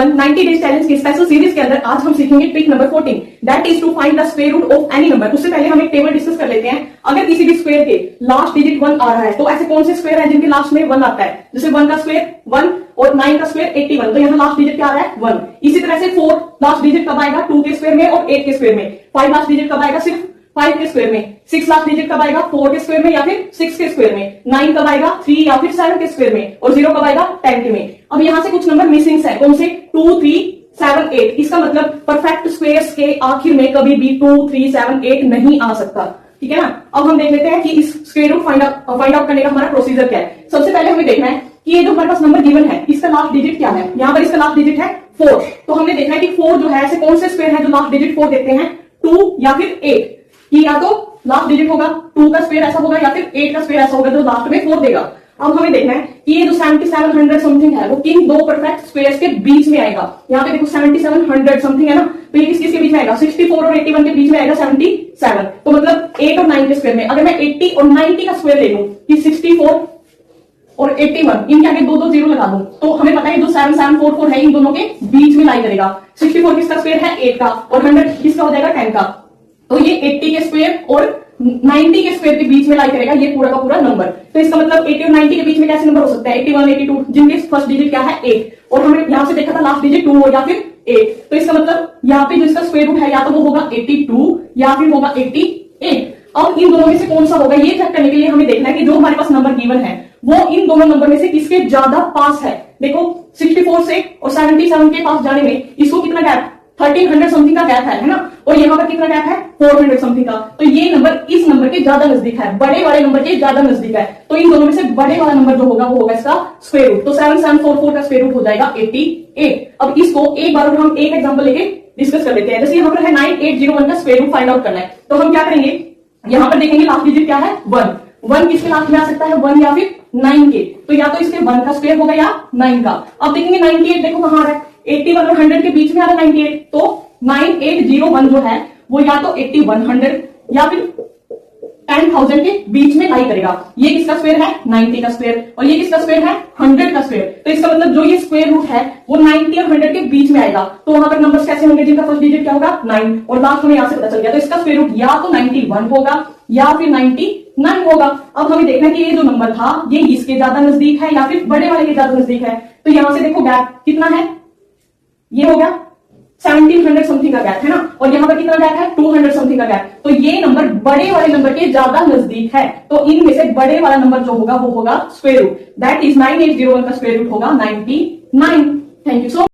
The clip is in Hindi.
एवरीवन, 90 डेज चैलेंज की स्पेशल सीरीज के अंदर आज हम सीखेंगे trick number 14, that is to find the square root of any number. उससे पहले हम एक टेबल डिस्कस कर लेते हैं। अगर किसी भी स्क्वायर के लास्ट डिजिट 1 आ रहा है तो ऐसे कौन से स्क्वायर है जिनके लास्ट में 1 आता है? जैसे 1 का स्क्वायर 1 और 9 का स्क्वायर 81, तो यहाँ लास्ट डिजिट क्या आ रहा है? 1। इसी तरह से 4 लास्ट डिजिट कब आएगा? 2 के स्क्वायर में और 8 के स्क्वायर में। 5 लास्ट डिजिट कब आएगा? सिर्फ 5 के स्क्वायर में। 6 लास्ट डिजिट कब आएगा? 4 के स्क्वायर में या फिर 6 के स्क्वायर में। 9 कब आएगा? 3 या फिर 7 के स्क्वायर में। और 0 कब आएगा? 10 के में। अब यहां से कुछ नंबर मिसिंग है, कौन से? 2, 3, 7, 8। इसका मतलब परफेक्ट स्क्वायर्स के आखिर में कभी भी 2, 3, 7, 8 नहीं आ सकता। ठीक है ना? अब हम देख लेते हैं कि इस स्क्वायर रूट फाइंड आउट करने का हमारा प्रोसीजर क्या है। सबसे पहले हमें देखना है कि ये जो हमारे पास नंबर गिवन है इसका लास्ट डिजिट क्या है। यहाँ पर इसका लास्ट डिजिट है 4। तो हमने देखना है कि 4 जो है ऐसे कौन से स्क्वायर है जो लास्ट डिजिट 4 देते हैं? 2 या फिर 8। कि या तो लास्ट डिजिट होगा 2 का स्क्वायर ऐसा होगा या फिर 8 का स्क्वायर ऐसा होगा जो लास्ट में 4 देगा। अब हमें देखना है कि ये जो 7700 समथिंग है वो किन दो परफेक्ट स्क्वायर्स के बीच में आएगा। यहाँ पे देखो 7700 समथिंग है ना, तो ये किस किस के बीच में आएगा? 64 और 81 के बीच में आएगा 77। तो मतलब 8 और 9 के स्क्वायर में अगर मैं 80 और 90 का स्क्वायर ले लूं कि 64 और 81 इनके आगे 2 0 लगा दूं तो हमें पता है जो 7744 है इन दोनों के बीच में लाई करेगा। 64 किसका स्क्वायर है? 8 का, और 100 किसका हो जाएगा? 10 का। तो ये 80 के स्क्वायर और 90 के स्क्वायर के बीच में लाई करेगा ये पूरा का पूरा नंबर। तो इसका मतलब 80 और 90 के बीच में कैसे नंबर हो सकता है? 81, 82 जिनके फर्स्ट डिजिट क्या है? 8। और हमने यहां से देखा था लास्ट डिजिट 2 हो या फिर 8। तो इसका मतलब यहाँ पे जो इसका स्क्वायर रूट है या तो वो होगा 82 या फिर होगा 88। अब इन दोनों में से कौन सा होगा ये चेक करने के लिए हमें देखना है कि जो हमारे पास नंबर गिवन है वो इन दोनों नंबर में से किसके ज्यादा पास है। देखो 64 से और 77 के पास जाने में इसको कितना गैप? 1300 समथिंग का गैप है ना, और यहाँ पर कितना गैप है? 400 समथिंग का। तो ये नंबर इस नंबर के ज्यादा नजदीक है, बड़े वाले नंबर के ज्यादा नजदीक है। तो इन दोनों में से बड़े वाला नंबर जो होगा वो होगा इसका स्क्वायर रूट। तो 7744 का स्क्वायर रूट हो जाएगा 88। अब इसको एक बार हम एक एग्जांपल लेके डिस्कस कर लेते हैं। जैसे यहाँ पर है 9801 का स्क्वायर रूट फाइंड आउट करना है, तो हम क्या करेंगे? यहाँ पर देखेंगे लास्ट डिजिट क्या है? 1 किसके लास्ट में आ सकता है? 1 या फिर 9 के। तो या तो इसके 1 का स्क्वायर होगा या 9 का। अब देखेंगे 98 देखो कहां आ रहा है? 81 और 100 के बीच में आ रहा है 98। तो 9801 जो है वो या तो 8100 या फिर 10,000 के बीच में लाई करेगा। ये किसका स्क्वायर है? 90 का स्क्वायर। और ये किसका स्क्वायर है? 100 का स्क्वायर। तो इसका मतलब जो ये स्क्वायर रूट है वो 90 और 100 के बीच में आएगा। तो वहां पर नंबर्स कैसे होंगे जिनका फर्स्ट डिजिट क्या होगा? 9 और लास्ट में यहां से पता चल गया। तो इसका स्क्वायर रूट या तो 91 होगा या फिर 99 होगा। अब हमें देखना है कि ये जो नंबर था ये इसके ज्यादा नजदीक है या फिर बड़े वाले के ज्यादा नजदीक है। तो यहां से देखो गैप कितना है? ये हो गया 1700 समथिंग का गैप है ना, और यहाँ पर कितना गैप है? 200 समथिंग का गैप। तो ये नंबर बड़े वाले नंबर के ज्यादा नजदीक है। तो इनमें से बड़े वाला नंबर जो होगा वो होगा स्क्वायर रूट, दैट इज 9801 का स्क्वायर रूट होगा 99। Thank you so